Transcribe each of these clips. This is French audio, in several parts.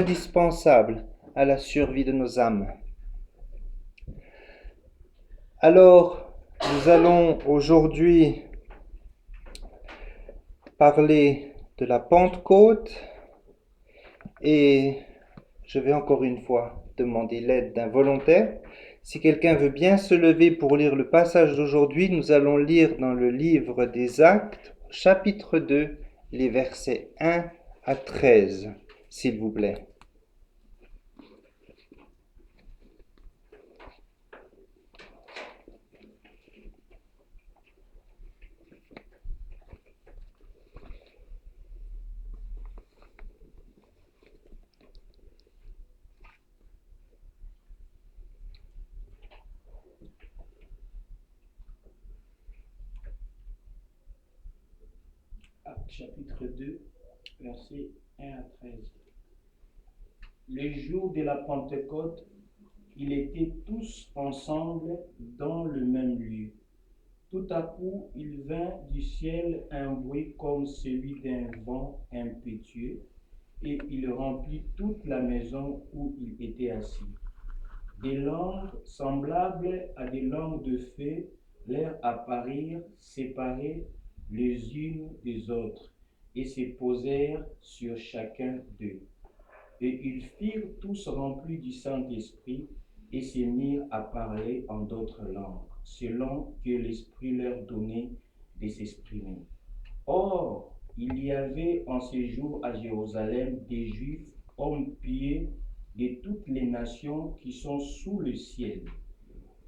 indispensable à la survie de nos âmes. Alors, nous allons aujourd'hui parler de la Pentecôte et je vais encore une fois demander l'aide d'un volontaire. Si quelqu'un veut bien se lever pour lire le passage d'aujourd'hui, nous allons lire dans le livre des Actes, chapitre 2, les versets 1 à 13, s'il vous plaît. Actes chapitre 2, versets 1 à 13. Le jour de la Pentecôte, ils étaient tous ensemble dans le même lieu. Tout à coup, il vint du ciel un bruit comme celui d'un vent impétueux, et il remplit toute la maison où il était assis. Des langues semblables à des langues de feu leur apparurent séparées les unes des autres, et se posèrent sur chacun d'eux. Et ils furent tous remplis du Saint-Esprit, et se mirent à parler en d'autres langues, selon que l'Esprit leur donnait de s'exprimer. Or, il y avait en ce jour à Jérusalem des Juifs, hommes pieux de toutes les nations qui sont sous le ciel.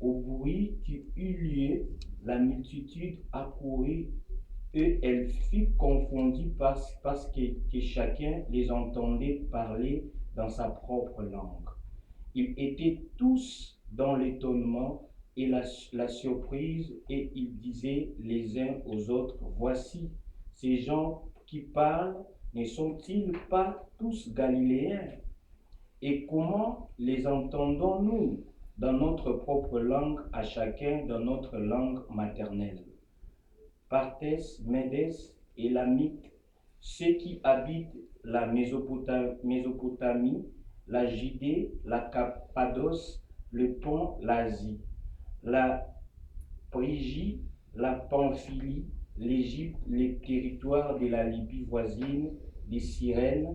Au bruit qui eut lieu, la multitude accourut et elle fut confondue parce que chacun les entendait parler dans sa propre langue. Ils étaient tous dans l'étonnement et la surprise, et ils disaient les uns aux autres, « Voici, ces gens qui parlent, ne sont-ils pas tous galiléens? Et comment les entendons-nous dans notre propre langue, à chacun dans notre langue maternelle? Parthes, Médès et Lamite, ceux qui habitent la Mésopotamie, la Judée, la Cappadoce, le Pont, l'Asie, la Phrygie, la Pamphylie, l'Égypte, les territoires de la Libye voisine, des Cyrènes,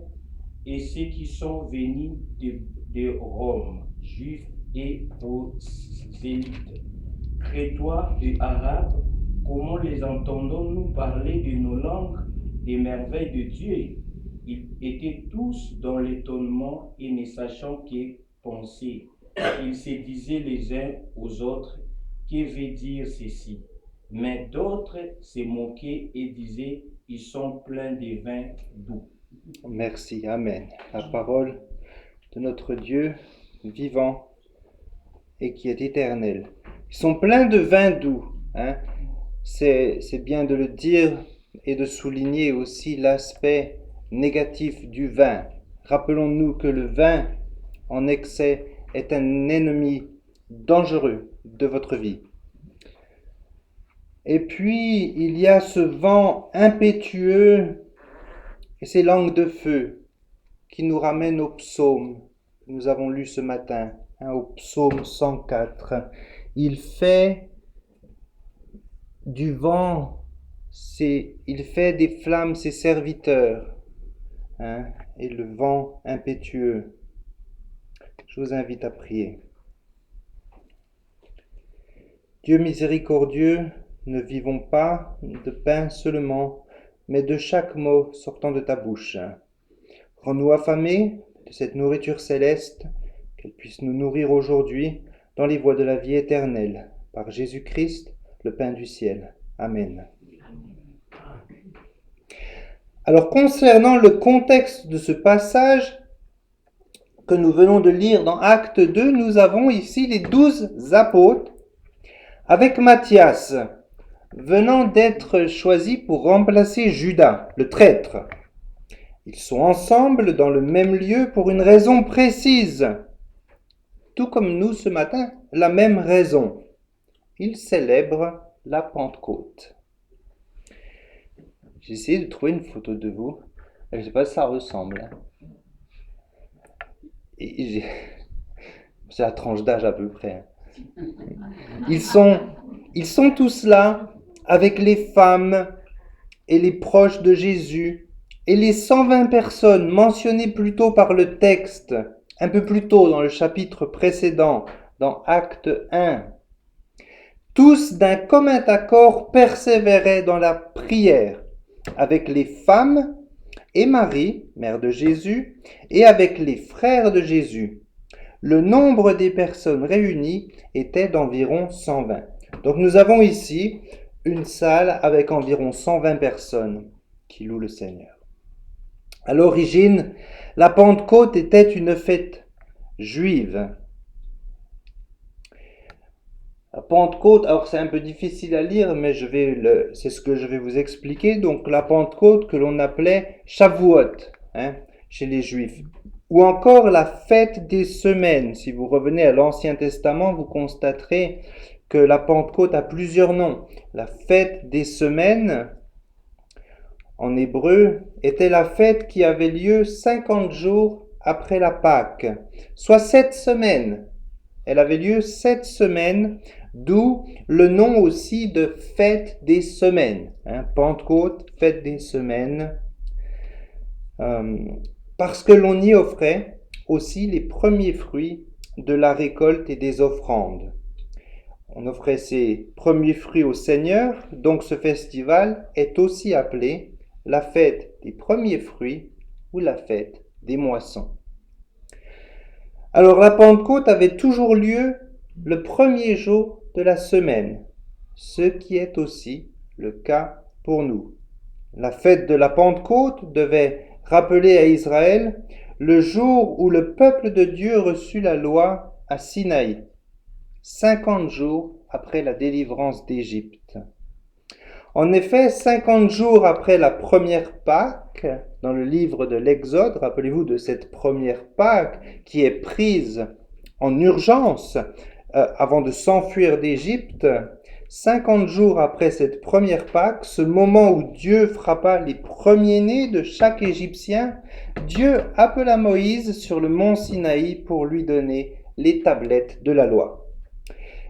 et ceux qui sont venus de Rome, juifs et prosélytes, crétois et arabes, comment les entendons-nous parler de nos langues, des merveilles de Dieu? Ils étaient tous dans l'étonnement et ne sachant que penser. Ils se disaient les uns aux autres, que veut dire ceci? Mais d'autres se moquaient et disaient, ils sont pleins de vin doux. Merci, Amen. La parole de notre Dieu vivant et qui est éternel. Ils sont pleins de vin doux. C'est bien de le dire et de souligner aussi l'aspect négatif du vin. Rappelons-nous que le vin en excès est un ennemi dangereux de votre vie. Et puis, il y a ce vent impétueux et ces langues de feu qui nous ramènent au psaume que nous avons lu ce matin, au psaume 104. Il fait du vent, il fait des flammes ses serviteurs, et le vent impétueux. Je vous invite à prier. Dieu miséricordieux, ne vivons pas de pain seulement, mais de chaque mot sortant de ta bouche. Rends-nous affamés de cette nourriture céleste, qu'elle puisse nous nourrir aujourd'hui dans les voies de la vie éternelle, par Jésus-Christ, le pain du ciel. Amen. Alors, concernant le contexte de ce passage que nous venons de lire dans Acte 2, nous avons ici les 12 apôtres, avec Matthias, venant d'être choisi pour remplacer Judas, le traître. Ils sont ensemble dans le même lieu pour une raison précise, tout comme nous ce matin, la même raison. Ils célèbrent la Pentecôte. J'ai essayé de trouver une photo de vous, je ne sais pas si ça ressemble. C'est la tranche d'âge à peu près. Ils sont tous là avec les femmes et les proches de Jésus et les 120 personnes mentionnées plus tôt par le texte, un peu plus tôt dans le chapitre précédent, dans Acte 1. Tous d'un commun accord persévéraient dans la prière avec les femmes et Marie, mère de Jésus, et avec les frères de Jésus. Le nombre des personnes réunies était d'environ 120. Donc nous avons ici une salle avec environ 120 personnes qui louent le Seigneur. À l'origine, la Pentecôte était une fête juive. La Pentecôte, alors c'est un peu difficile à lire, mais c'est ce que je vais vous expliquer. Donc la Pentecôte que l'on appelait Shavuot, chez les Juifs. Ou encore la fête des semaines. Si vous revenez à l'Ancien Testament, vous constaterez que la Pentecôte a plusieurs noms. La fête des semaines, en hébreu, était la fête qui avait lieu 50 jours après la Pâque, soit 7 semaines. Elle avait lieu 7 semaines, d'où le nom aussi de fête des semaines. Pentecôte, fête des semaines. Parce que l'on y offrait aussi les premiers fruits de la récolte et des offrandes. On offrait ces premiers fruits au Seigneur, donc ce festival est aussi appelé la fête des premiers fruits ou la fête des moissons. Alors la Pentecôte avait toujours lieu le premier jour de la semaine, ce qui est aussi le cas pour nous. La fête de la Pentecôte devait rappeler à Israël le jour où le peuple de Dieu reçut la loi à Sinaï, 50 jours après la délivrance d'Égypte. En effet, 50 jours après la première Pâque, dans le livre de l'Exode, rappelez-vous de cette première Pâque qui est prise en urgence avant de s'enfuir d'Égypte, 50 jours après cette première Pâque, ce moment où Dieu frappa les premiers-nés de chaque Égyptien, Dieu appela Moïse sur le mont Sinaï pour lui donner les tablettes de la loi.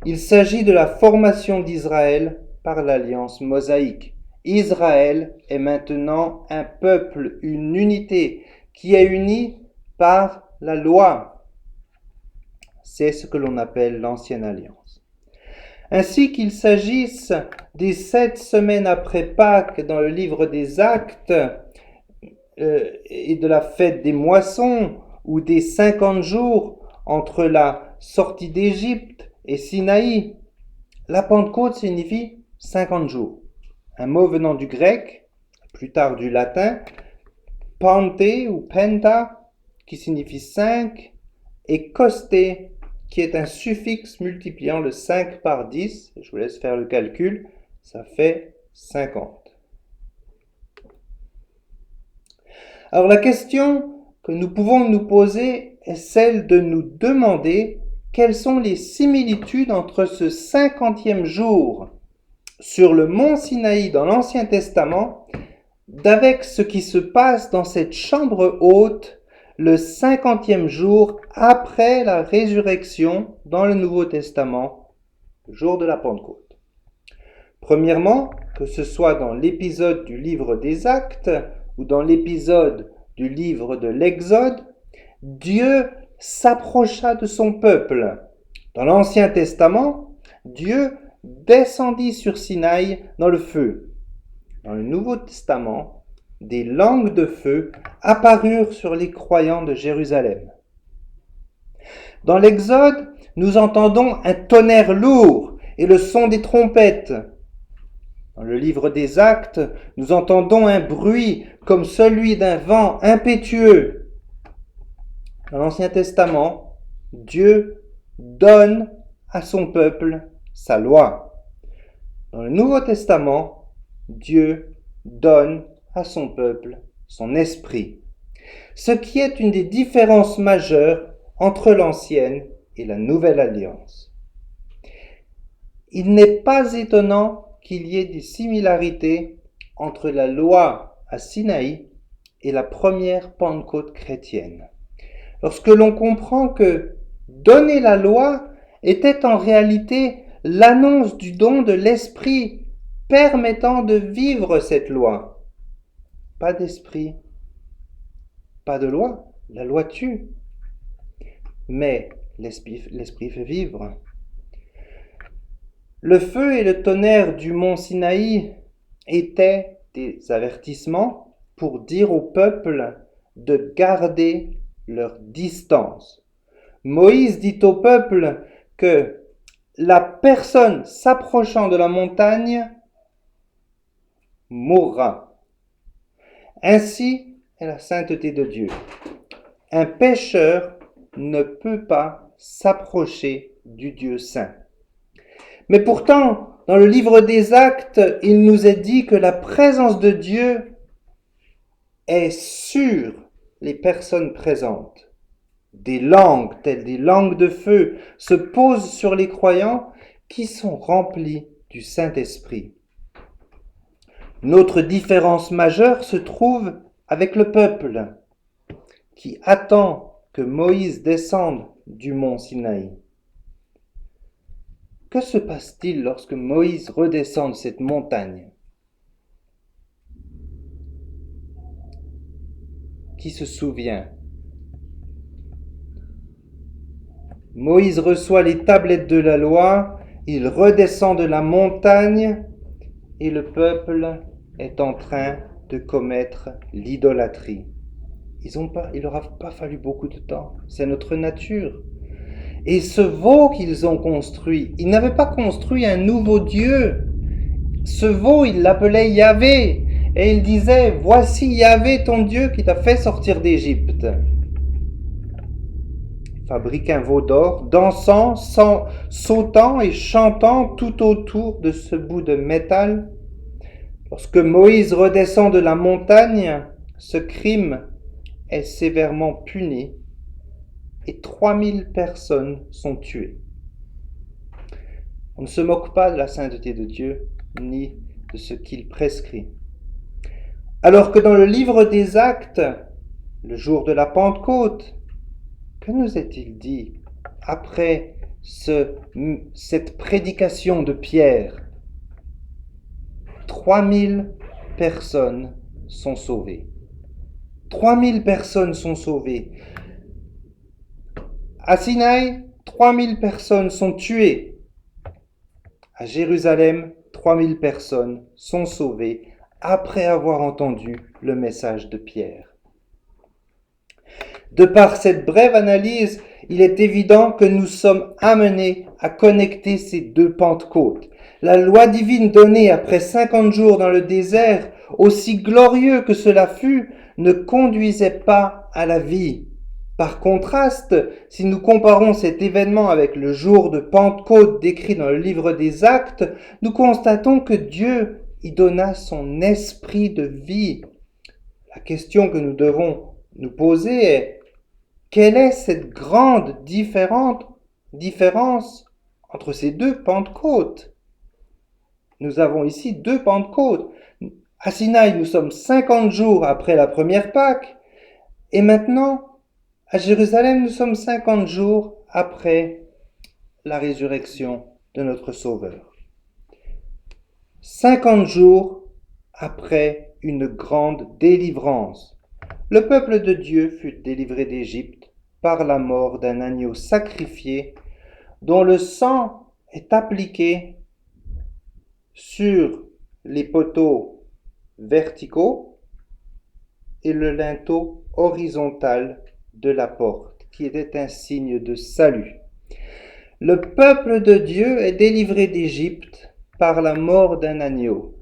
Il s'agit de la formation d'Israël par l'alliance mosaïque. Israël est maintenant un peuple, une unité qui est unie par la loi. C'est ce que l'on appelle l'ancienne alliance. Ainsi qu'il s'agisse des 7 semaines après Pâques dans le livre des Actes et de la fête des moissons ou des 50 jours entre la sortie d'Égypte et Sinaï, la Pentecôte signifie 50 jours. Un mot venant du grec, plus tard du latin, pante ou penta, qui signifie 5, et kosté, qui est un suffixe multipliant le 5 par 10, je vous laisse faire le calcul, ça fait 50. Alors la question que nous pouvons nous poser est celle de nous demander quelles sont les similitudes entre ce 50e jour sur le mont Sinaï dans l'Ancien Testament d'avec ce qui se passe dans cette chambre haute le 50e jour après la résurrection dans le Nouveau Testament, le jour de la Pentecôte. Premièrement, que ce soit dans l'épisode du livre des Actes ou dans l'épisode du livre de l'Exode, Dieu s'approcha de son peuple. Dans l'Ancien Testament, Dieu descendit sur Sinaï dans le feu. Dans le Nouveau Testament, des langues de feu apparurent sur les croyants de Jérusalem. Dans l'Exode, nous entendons un tonnerre lourd et le son des trompettes. Dans le livre des Actes, nous entendons un bruit comme celui d'un vent impétueux. Dans l'Ancien Testament, Dieu donne à son peuple sa loi. Dans le Nouveau Testament, Dieu donne à son peuple son esprit. Ce qui est une des différences majeures entre l'ancienne et la nouvelle alliance. Il n'est pas étonnant qu'il y ait des similarités entre la loi à Sinaï et la première Pentecôte chrétienne. lorsque l'on comprend que donner la loi était en réalité l'annonce du don de l'Esprit permettant de vivre cette loi. Pas d'esprit, pas de loi, la loi tue, mais l'Esprit fait vivre. Le feu et le tonnerre du mont Sinaï étaient des avertissements pour dire au peuple de garder leur distance. Moïse dit au peuple que la personne s'approchant de la montagne mourra. Ainsi est la sainteté de Dieu. Un pécheur ne peut pas s'approcher du Dieu saint. Mais pourtant, dans le livre des Actes, il nous est dit que la présence de Dieu est sur les personnes présentes. Des langues, telles des langues de feu, se posent sur les croyants qui sont remplis du Saint-Esprit. Notre différence majeure se trouve avec le peuple qui attend que Moïse descende du mont Sinaï. Que se passe-t-il lorsque Moïse redescend de cette montagne? Qui se souvient? Moïse reçoit les tablettes de la loi, il redescend de la montagne et le peuple est en train de commettre l'idolâtrie. Il leur a pas fallu beaucoup de temps, c'est notre nature. Et ce veau qu'ils ont construit, ils n'avaient pas construit un nouveau Dieu. Ce veau, ils l'appelaient Yahvé. Et ils disaient, voici Yahvé ton Dieu qui t'a fait sortir d'Égypte. Fabrique un veau d'or, dansant, sautant et chantant tout autour de ce bout de métal. Lorsque Moïse redescend de la montagne, ce crime est sévèrement puni et 3000 personnes sont tuées. On ne se moque pas de la sainteté de Dieu ni de ce qu'il prescrit. Alors que dans le livre des Actes, le jour de la Pentecôte, que nous est-il dit après cette prédication de Pierre? 3000 personnes sont sauvées. 3000 personnes sont sauvées. À Sinaï, 3000 personnes sont tuées. À Jérusalem, 3000 personnes sont sauvées après avoir entendu le message de Pierre. De par cette brève analyse, il est évident que nous sommes amenés à connecter ces deux Pentecôtes. La loi divine donnée après 50 jours dans le désert, aussi glorieux que cela fut, ne conduisait pas à la vie. Par contraste, si nous comparons cet événement avec le jour de Pentecôte décrit dans le livre des Actes, nous constatons que Dieu y donna son esprit de vie. La question que nous devons nous poser est: quelle est cette grande différence entre ces deux Pentecôtes? Nous avons ici deux Pentecôtes. À Sinaï, nous sommes 50 jours après la première Pâque. Et maintenant, à Jérusalem, nous sommes 50 jours après la résurrection de notre Sauveur. 50 jours après une grande délivrance. Le peuple de Dieu fut délivré d'Égypte par la mort d'un agneau sacrifié dont le sang est appliqué sur les poteaux verticaux et le linteau horizontal de la porte, qui était un signe de salut. Le peuple de Dieu est délivré d'Égypte par la mort d'un agneau,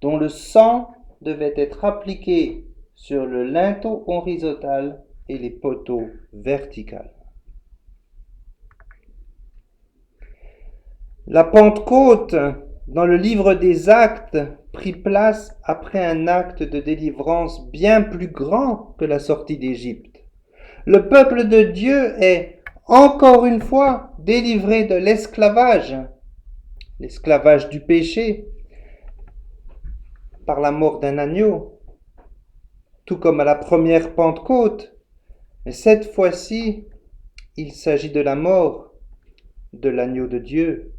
dont le sang devait être appliqué sur le linteau horizontal et les poteaux verticaux. La Pentecôte, dans le livre des Actes, prit place après un acte de délivrance bien plus grand que la sortie d'Égypte. Le peuple de Dieu est, encore une fois, délivré de l'esclavage du péché, par la mort d'un agneau, tout comme à la première Pentecôte. Mais cette fois-ci, il s'agit de la mort de l'agneau de Dieu.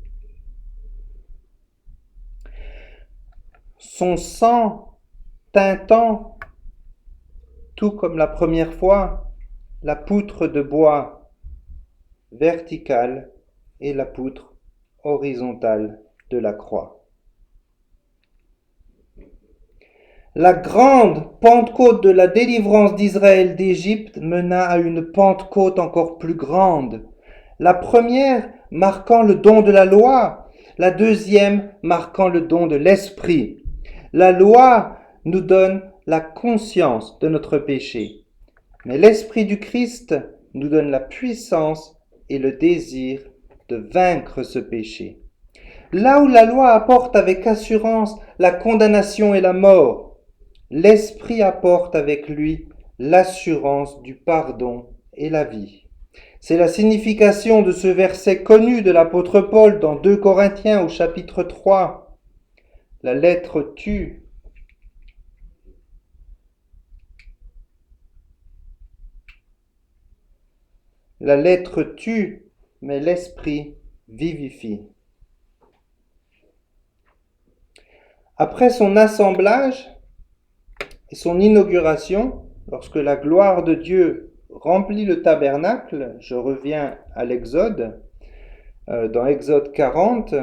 Son sang teintant, tout comme la première fois, la poutre de bois verticale et la poutre horizontale de la croix. La grande Pentecôte de la délivrance d'Israël d'Égypte mena à une Pentecôte encore plus grande. La première marquant le don de la loi, la deuxième marquant le don de l'esprit. La loi nous donne la conscience de notre péché, mais l'esprit du Christ nous donne la puissance et le désir de vaincre ce péché. Là où la loi apporte avec assurance la condamnation et la mort, l'esprit apporte avec lui l'assurance du pardon et la vie. C'est la signification de ce verset connu de l'apôtre Paul dans 2 Corinthiens au chapitre 3. La lettre tue. La lettre tue, mais l'esprit vivifie. Après son assemblage et son inauguration, lorsque la gloire de Dieu remplit le tabernacle, je reviens à l'Exode, dans Exode 40,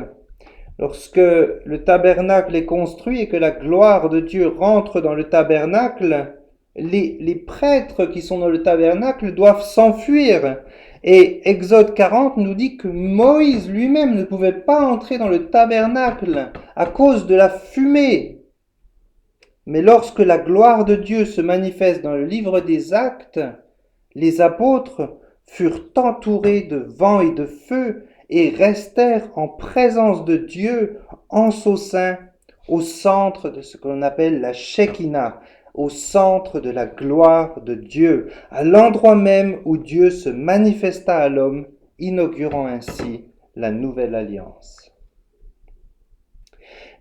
lorsque le tabernacle est construit et que la gloire de Dieu rentre dans le tabernacle, les prêtres qui sont dans le tabernacle doivent s'enfuir. Et Exode 40 nous dit que Moïse lui-même ne pouvait pas entrer dans le tabernacle à cause de la fumée. Mais lorsque la gloire de Dieu se manifeste dans le livre des Actes, les apôtres furent entourés de vent et de feu et restèrent en présence de Dieu en son sein, au centre de ce qu'on appelle la Shekinah, au centre de la gloire de Dieu, à l'endroit même où Dieu se manifesta à l'homme, inaugurant ainsi la nouvelle alliance.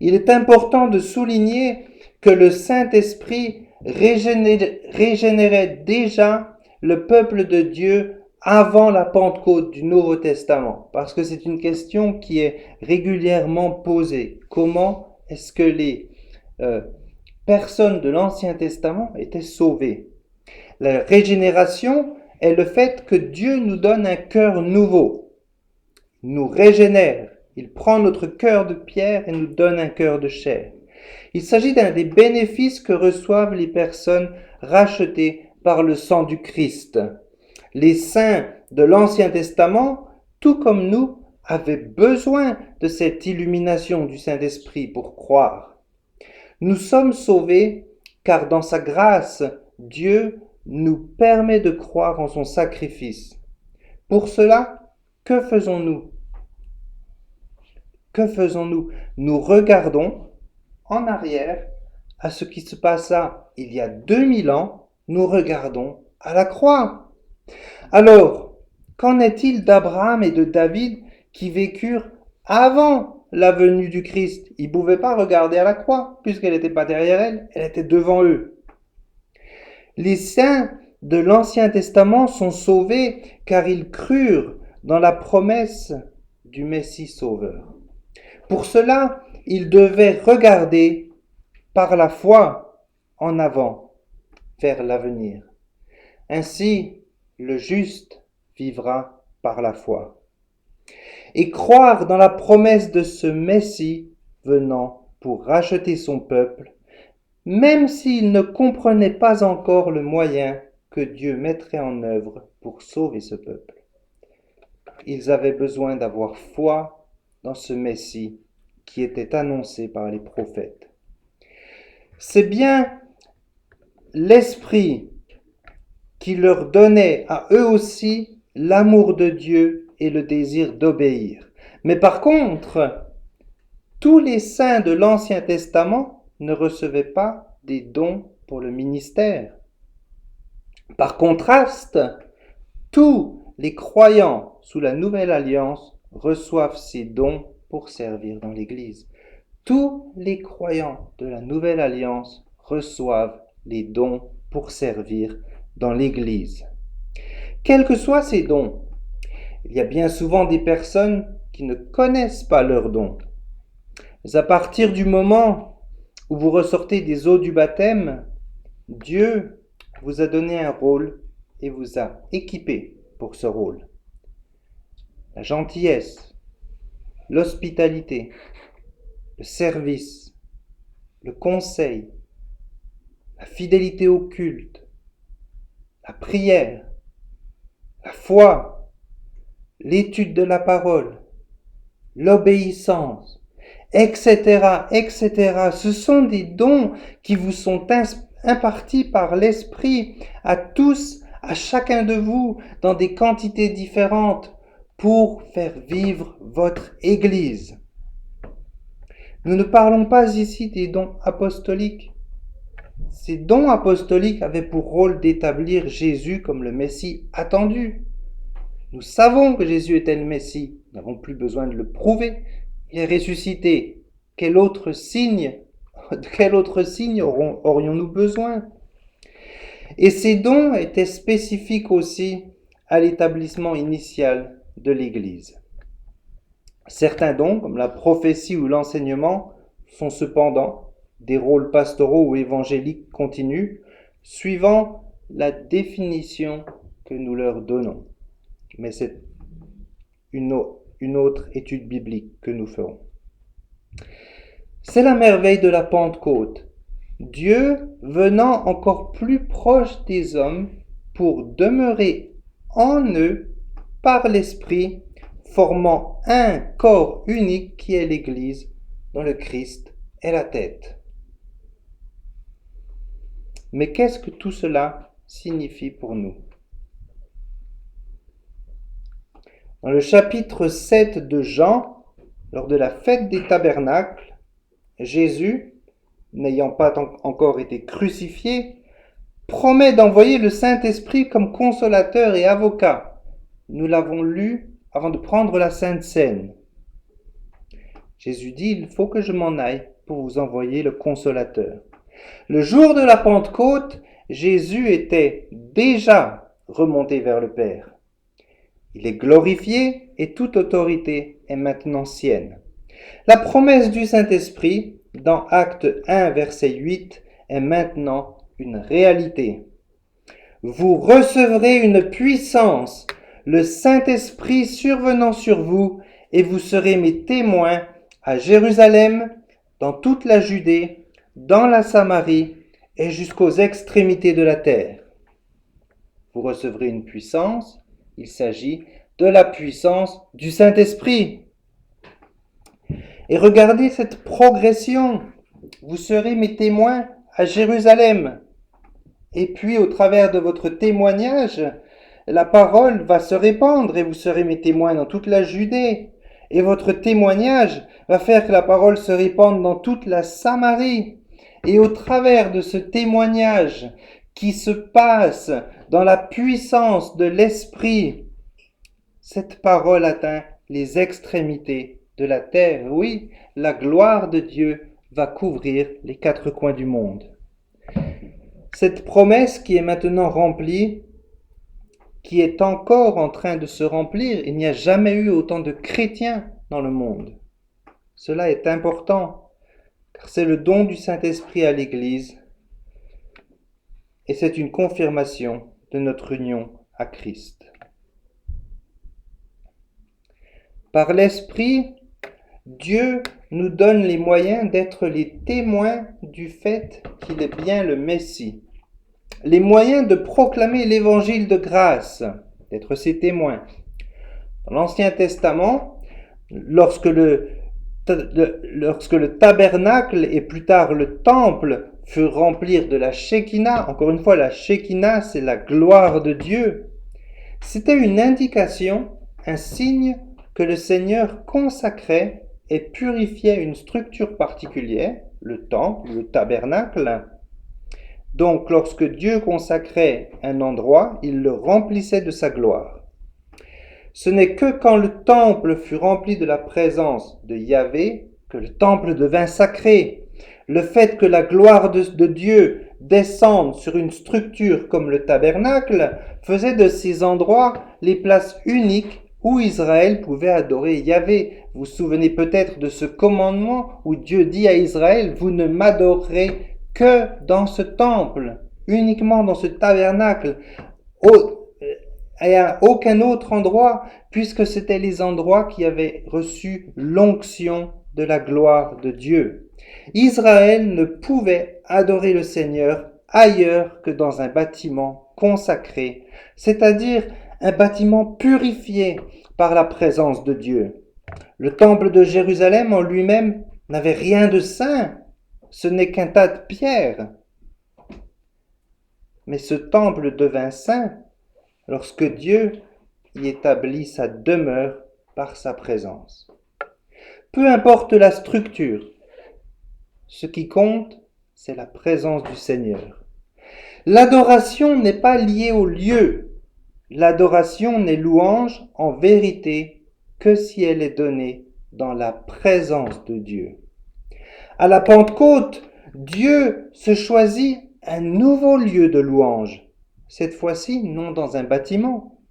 Il est important de souligner que le Saint-Esprit régénérait déjà le peuple de Dieu avant la Pentecôte du Nouveau Testament, parce que c'est une question qui est régulièrement posée. Comment est-ce que les personnes de l'Ancien Testament étaient sauvées? La régénération est le fait que Dieu nous donne un cœur nouveau, nous régénère. Il prend notre cœur de pierre et nous donne un cœur de chair. Il s'agit d'un des bénéfices que reçoivent les personnes rachetées par le sang du Christ. Les saints de l'Ancien Testament, tout comme nous, avaient besoin de cette illumination du Saint-Esprit pour croire. Nous sommes sauvés car dans sa grâce, Dieu nous permet de croire en son sacrifice. Pour cela, que faisons-nous? Que faisons-nous? Nous regardons en arrière à ce qui se passa il y a 2000 ans, nous regardons à la croix. Alors, qu'en est-il d'Abraham et de David qui vécurent avant la venue du Christ? Ils ne pouvaient pas regarder à la croix puisqu'elle n'était pas derrière elle, elle était devant eux. Les saints de l'Ancien Testament sont sauvés car ils crurent dans la promesse du Messie sauveur. Pour cela, ils devaient regarder par la foi en avant, vers l'avenir. Ainsi, le juste vivra par la foi. Et croire dans la promesse de ce Messie venant pour racheter son peuple, même s'ils ne comprenaient pas encore le moyen que Dieu mettrait en œuvre pour sauver ce peuple. Ils avaient besoin d'avoir foi dans ce Messie qui était annoncé par les prophètes. C'est bien l'Esprit qui leur donnait à eux aussi l'amour de Dieu et le désir d'obéir. Mais par contre, tous les saints de l'Ancien Testament ne recevaient pas des dons pour le ministère. Par contraste, tous les croyants sous la Nouvelle Alliance reçoivent ces dons pour servir dans l'Église. Tous les croyants de la Nouvelle Alliance reçoivent les dons pour servir dans l'Église. quels que soient ces dons. Il y a bien souvent des personnes qui ne connaissent pas leurs dons. Mais à partir du moment où vous ressortez des eaux du baptême, Dieu vous a donné un rôle et vous a équipé pour ce rôle. La gentillesse, l'hospitalité, le service, le conseil, la fidélité au culte, la prière, la foi, l'étude de la parole, l'obéissance, etc., etc. Ce sont des dons qui vous sont impartis par l'Esprit à tous, à chacun de vous, dans des quantités différentes, pour faire vivre votre Église. Nous ne parlons pas ici des dons apostoliques. Ces dons apostoliques avaient pour rôle d'établir Jésus comme le Messie attendu. Nous savons que Jésus était le Messie. Nous n'avons plus besoin de le prouver. Il est ressuscité. Quel autre signe aurions-nous besoin? Et ces dons étaient spécifiques aussi à l'établissement initial de l'Église. Certains dons, comme la prophétie ou l'enseignement, sont cependant des rôles pastoraux ou évangéliques continus, suivant la définition que nous leur donnons. Mais c'est une autre étude biblique que nous ferons. C'est la merveille de la Pentecôte. Dieu venant encore plus proche des hommes pour demeurer en eux par l'Esprit, formant un corps unique qui est l'Église, dont le Christ est la tête. Mais qu'est-ce que tout cela signifie pour nous? Dans le chapitre 7 de Jean, lors de la fête des tabernacles, Jésus, n'ayant pas encore été crucifié, promet d'envoyer le Saint-Esprit comme consolateur et avocat. Nous l'avons lu avant de prendre la Sainte Seine. Jésus dit, il faut que je m'en aille pour vous envoyer le consolateur. Le jour de la Pentecôte, Jésus était déjà remonté vers le Père. Il est glorifié et toute autorité est maintenant sienne. La promesse du Saint-Esprit, dans Acte 1, verset 8, est maintenant une réalité. Vous recevrez une puissance, le Saint-Esprit survenant sur vous, et vous serez mes témoins à Jérusalem, dans toute la Judée, dans la Samarie et jusqu'aux extrémités de la terre. Vous recevrez une puissance, il s'agit de la puissance du Saint-Esprit. Et regardez cette progression. Vous serez mes témoins à Jérusalem. Et puis, au travers de votre témoignage, la parole va se répandre et vous serez mes témoins dans toute la Judée. Et votre témoignage va faire que la parole se répande dans toute la Samarie. Et au travers de ce témoignage qui se passe dans la puissance de l'Esprit, cette parole atteint les extrémités de la terre. Oui, la gloire de Dieu va couvrir les quatre coins du monde. Cette promesse qui est maintenant remplie, qui est encore en train de se remplir, il n'y a jamais eu autant de chrétiens dans le monde. Cela est important, car c'est le don du Saint-Esprit à l'Église, et c'est une confirmation de notre union à Christ. Par l'Esprit, Dieu nous donne les moyens d'être les témoins du fait qu'il est bien le Messie. Les moyens de proclamer l'évangile de grâce, d'être ses témoins. Dans l'Ancien Testament, lorsque le tabernacle et plus tard le temple furent remplis de la Shekinah, encore une fois, la Shekinah, c'est la gloire de Dieu. C'était une indication, un signe que le Seigneur consacrait et purifiait une structure particulière, le temple, le tabernacle. Donc, lorsque Dieu consacrait un endroit, il le remplissait de sa gloire. Ce n'est que quand le temple fut rempli de la présence de Yahvé que le temple devint sacré. Le fait que la gloire de Dieu descendre sur une structure comme le tabernacle faisait de ces endroits les places uniques où Israël pouvait adorer Yahvé. Vous vous souvenez peut-être de ce commandement où Dieu dit à Israël, vous ne m'adorerez que dans ce temple, uniquement dans ce tabernacle, et à aucun autre endroit, puisque c'était les endroits qui avaient reçu l'onction de la gloire de Dieu. Israël ne pouvait adorer le Seigneur ailleurs que dans un bâtiment consacré, c'est-à-dire un bâtiment purifié par la présence de Dieu. Le temple de Jérusalem en lui-même n'avait rien de saint, ce n'est qu'un tas de pierres. Mais ce temple devint saint lorsque Dieu y établit sa demeure par sa présence. Peu importe la structure, ce qui compte, c'est la présence du Seigneur. L'adoration n'est pas liée au lieu. L'adoration n'est louange en vérité que si elle est donnée dans la présence de Dieu. À la Pentecôte, Dieu se choisit un nouveau lieu de louange. Cette fois-ci, non dans un bâtiment,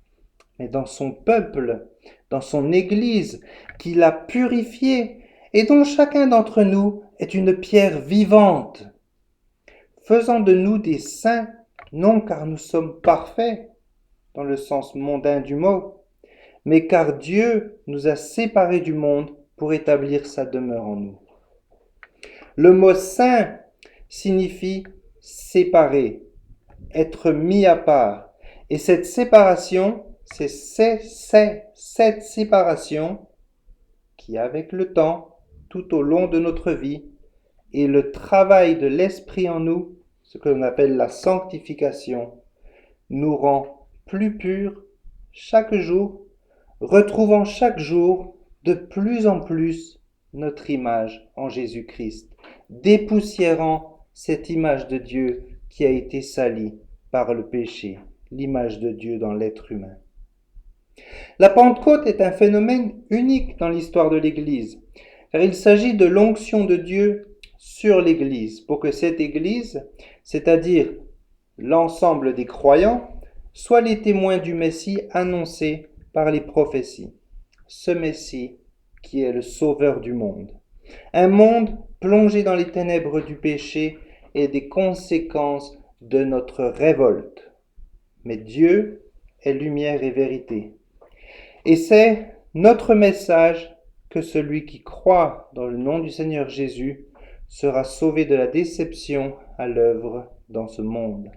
mais dans son peuple, dans son Église, qu'il a purifiée et dont chacun d'entre nous est une pierre vivante, faisant de nous des saints, non car nous sommes parfaits, dans le sens mondain du mot, mais car Dieu nous a séparés du monde pour établir sa demeure en nous. Le mot saint signifie séparer, être mis à part. Et cette séparation, c'est cette séparation qui, avec le temps, tout au long de notre vie, et le travail de l'Esprit en nous, ce que l'on appelle la sanctification, nous rend plus purs chaque jour, retrouvant chaque jour de plus en plus notre image en Jésus-Christ, dépoussiérant cette image de Dieu qui a été salie par le péché, l'image de Dieu dans l'être humain. La Pentecôte est un phénomène unique dans l'histoire de l'Église, car il s'agit de l'onction de Dieu sur l'Église, pour que cette Église, c'est-à-dire l'ensemble des croyants, soit les témoins du Messie annoncé par les prophéties. Ce Messie qui est le Sauveur du monde. Un monde plongé dans les ténèbres du péché et des conséquences de notre révolte. Mais Dieu est lumière et vérité. Et c'est notre message que celui qui croit dans le nom du Seigneur Jésus sera sauvé de la déception à l'œuvre dans ce monde.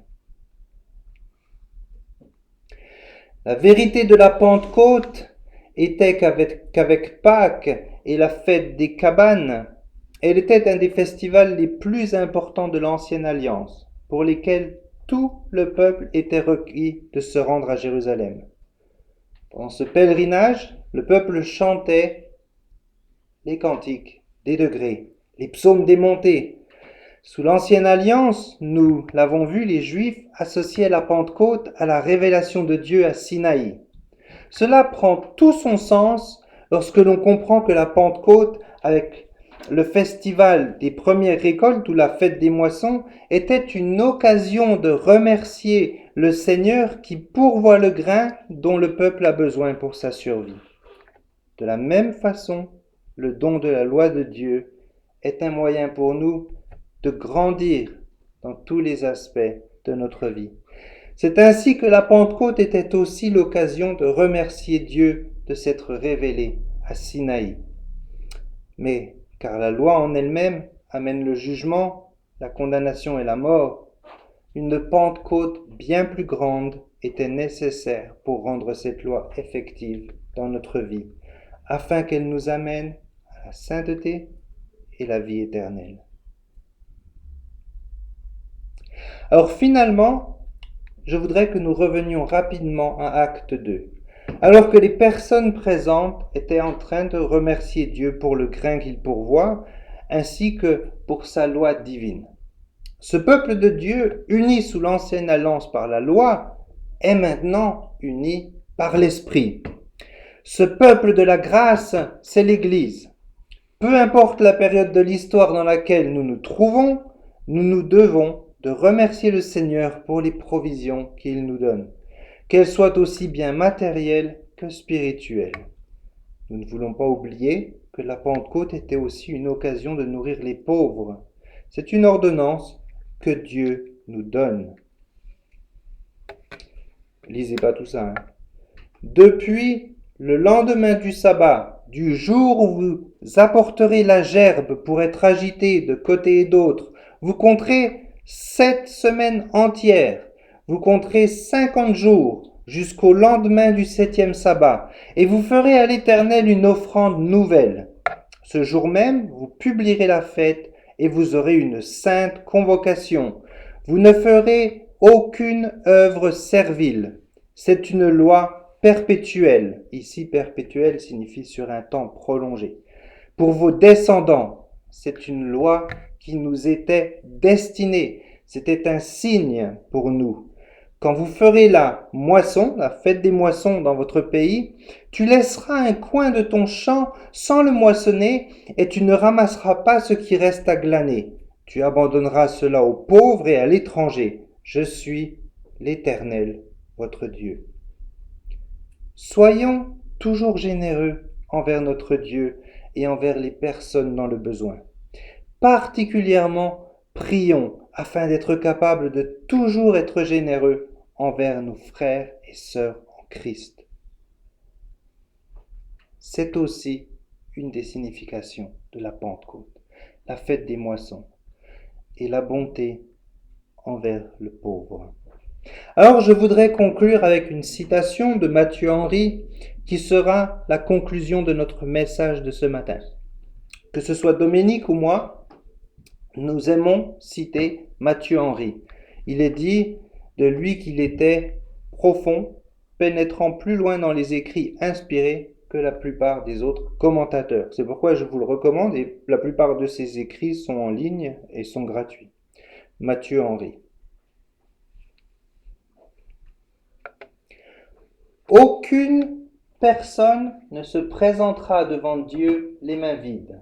La vérité de la Pentecôte était qu'avec Pâques et la fête des cabanes, elle était un des festivals les plus importants de l'Ancienne Alliance, pour lesquels tout le peuple était requis de se rendre à Jérusalem. Pendant ce pèlerinage, le peuple chantait les cantiques des degrés, les psaumes des montées. Sous l'Ancienne Alliance, nous l'avons vu, les Juifs associaient la Pentecôte à la révélation de Dieu à Sinaï. Cela prend tout son sens lorsque l'on comprend que la Pentecôte, avec le festival des premières récoltes ou la fête des moissons, était une occasion de remercier le Seigneur qui pourvoit le grain dont le peuple a besoin pour sa survie. De la même façon, le don de la loi de Dieu est un moyen pour nous de grandir dans tous les aspects de notre vie. C'est ainsi que la Pentecôte était aussi l'occasion de remercier Dieu de s'être révélé à Sinaï. Mais car la loi en elle-même amène le jugement, la condamnation et la mort, une Pentecôte bien plus grande était nécessaire pour rendre cette loi effective dans notre vie, afin qu'elle nous amène à la sainteté et la vie éternelle. Alors finalement, je voudrais que nous revenions rapidement à Acte 2. Alors que les personnes présentes étaient en train de remercier Dieu pour le grain qu'il pourvoit, ainsi que pour sa loi divine. Ce peuple de Dieu, uni sous l'ancienne alliance par la loi, est maintenant uni par l'Esprit. Ce peuple de la grâce, c'est l'Église. Peu importe la période de l'histoire dans laquelle nous nous trouvons, nous nous devons de remercier le Seigneur pour les provisions qu'il nous donne, qu'elles soient aussi bien matérielles que spirituelles. Nous ne voulons pas oublier que la Pentecôte était aussi une occasion de nourrir les pauvres. C'est une ordonnance que Dieu nous donne. Lisez pas tout ça. Depuis le lendemain du sabbat, du jour où vous apporterez la gerbe pour être agitée de côté et d'autre, vous compterez 7 semaines entières, vous compterez 50 jours jusqu'au lendemain du 7e sabbat, et vous ferez à l'Éternel une offrande nouvelle. Ce jour même, vous publierez la fête et vous aurez une sainte convocation. Vous ne ferez aucune œuvre servile. C'est une loi perpétuelle. Ici, perpétuelle signifie sur un temps prolongé. Pour vos descendants, c'est une loi qui nous était destinée. C'était un signe pour nous. Quand vous ferez la moisson, la fête des moissons dans votre pays, tu laisseras un coin de ton champ sans le moissonner et tu ne ramasseras pas ce qui reste à glaner. Tu abandonneras cela aux pauvres et à l'étranger. Je suis l'Éternel, votre Dieu. Soyons toujours généreux envers notre Dieu et envers les personnes dans le besoin. Particulièrement, prions afin d'être capables de toujours être généreux envers nos frères et sœurs en Christ. C'est aussi une des significations de la Pentecôte, la fête des moissons et la bonté envers le pauvre. Alors je voudrais conclure avec une citation de Matthieu Henry qui sera la conclusion de notre message de ce matin. Que ce soit Dominique ou moi, nous aimons citer Matthieu Henry. Il est dit de lui qu'il était profond, pénétrant plus loin dans les écrits inspirés que la plupart des autres commentateurs. C'est pourquoi je vous le recommande et la plupart de ses écrits sont en ligne et sont gratuits. Matthieu Henry. Aucune personne ne se présentera devant Dieu les mains vides,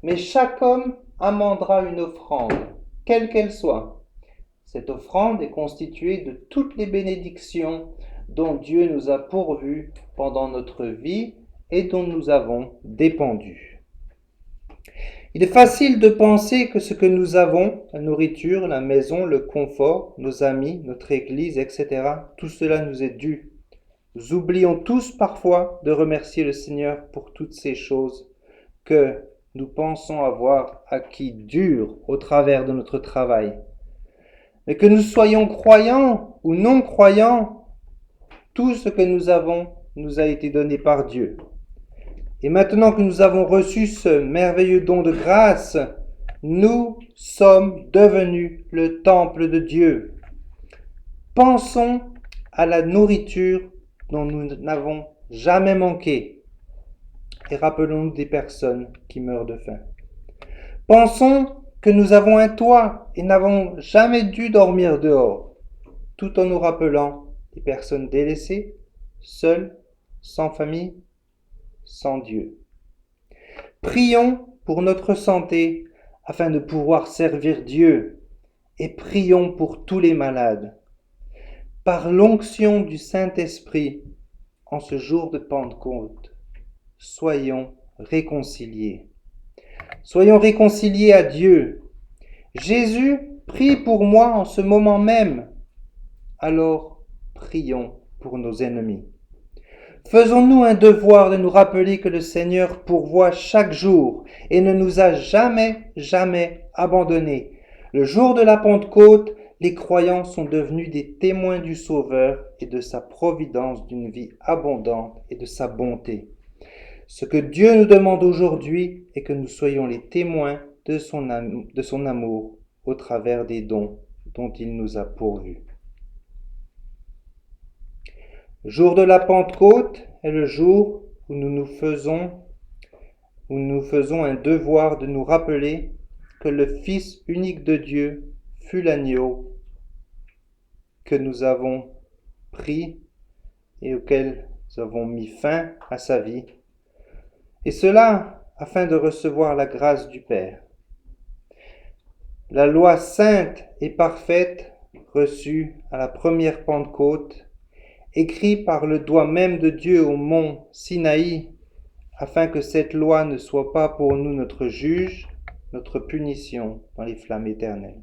mais chaque homme amendera une offrande, quelle qu'elle soit. Cette offrande est constituée de toutes les bénédictions dont Dieu nous a pourvus pendant notre vie et dont nous avons dépendu. Il est facile de penser que ce que nous avons, la nourriture, la maison, le confort, nos amis, notre église, etc., tout cela nous est dû. Nous oublions tous parfois de remercier le Seigneur pour toutes ces choses que nous pensons avoir acquis dur au travers de notre travail. Mais que nous soyons croyants ou non croyants, tout ce que nous avons nous a été donné par Dieu. Et maintenant que nous avons reçu ce merveilleux don de grâce, nous sommes devenus le temple de Dieu. Pensons à la nourriture dont nous n'avons jamais manqué et rappelons-nous des personnes qui meurent de faim. Pensons que nous avons un toit et n'avons jamais dû dormir dehors, tout en nous rappelant des personnes délaissées, seules, sans famille, sans Dieu. Prions pour notre santé afin de pouvoir servir Dieu et prions pour tous les malades. Par l'onction du Saint-Esprit, en ce jour de Pentecôte, soyons réconciliés. Soyons réconciliés à Dieu. Jésus prie pour moi en ce moment même. Alors, prions pour nos ennemis. Faisons-nous un devoir de nous rappeler que le Seigneur pourvoit chaque jour et ne nous a jamais, jamais abandonnés. Le jour de la Pentecôte, les croyants sont devenus des témoins du Sauveur et de sa providence d'une vie abondante et de sa bonté. Ce que Dieu nous demande aujourd'hui est que nous soyons les témoins de son amour au travers des dons dont il nous a pourvus. Le jour de la Pentecôte est le jour où nous faisons un devoir de nous rappeler que le Fils unique de Dieu fut l'agneau que nous avons pris et auquel nous avons mis fin à sa vie. Et cela afin de recevoir la grâce du Père. la loi sainte et parfaite reçue à la première Pentecôte, écrite par le doigt même de Dieu au mont Sinaï, afin que cette loi ne soit pas pour nous notre juge, notre punition dans les flammes éternelles.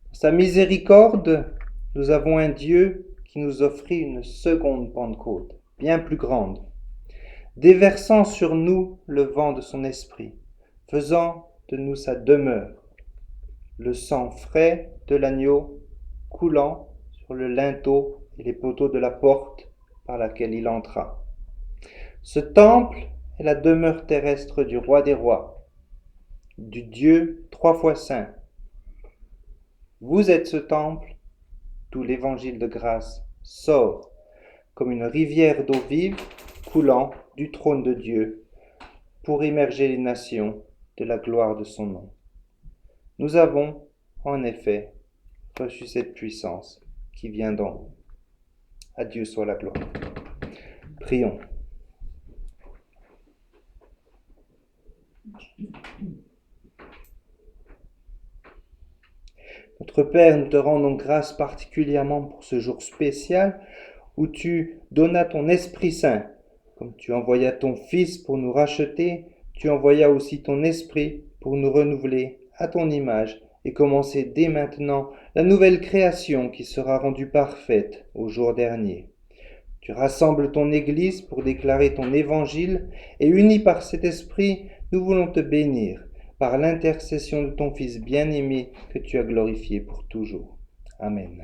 Dans sa miséricorde, nous avons un Dieu qui nous offrit une seconde Pentecôte, bien plus grande, déversant sur nous le vent de son esprit, faisant de nous sa demeure, le sang frais de l'agneau coulant sur le linteau et les poteaux de la porte par laquelle il entra. Ce temple est la demeure terrestre du roi des rois, du Dieu 3 fois saint. Vous êtes ce temple, d'où l'évangile de grâce sort comme une rivière d'eau vive coulant du trône de Dieu pour immerger les nations de la gloire de son nom. Nous avons, en effet, reçu cette puissance qui vient d'en haut. À Dieu soit la gloire. Prions. Notre Père, nous te rendons grâce particulièrement pour ce jour spécial où tu donnas ton Esprit Saint. Comme tu envoyas ton Fils pour nous racheter, tu envoyas aussi ton Esprit pour nous renouveler à ton image et commencer dès maintenant la nouvelle création qui sera rendue parfaite au jour dernier. Tu rassembles ton Église pour déclarer ton Évangile et unis par cet Esprit, nous voulons te bénir par l'intercession de ton Fils bien-aimé que tu as glorifié pour toujours. Amen.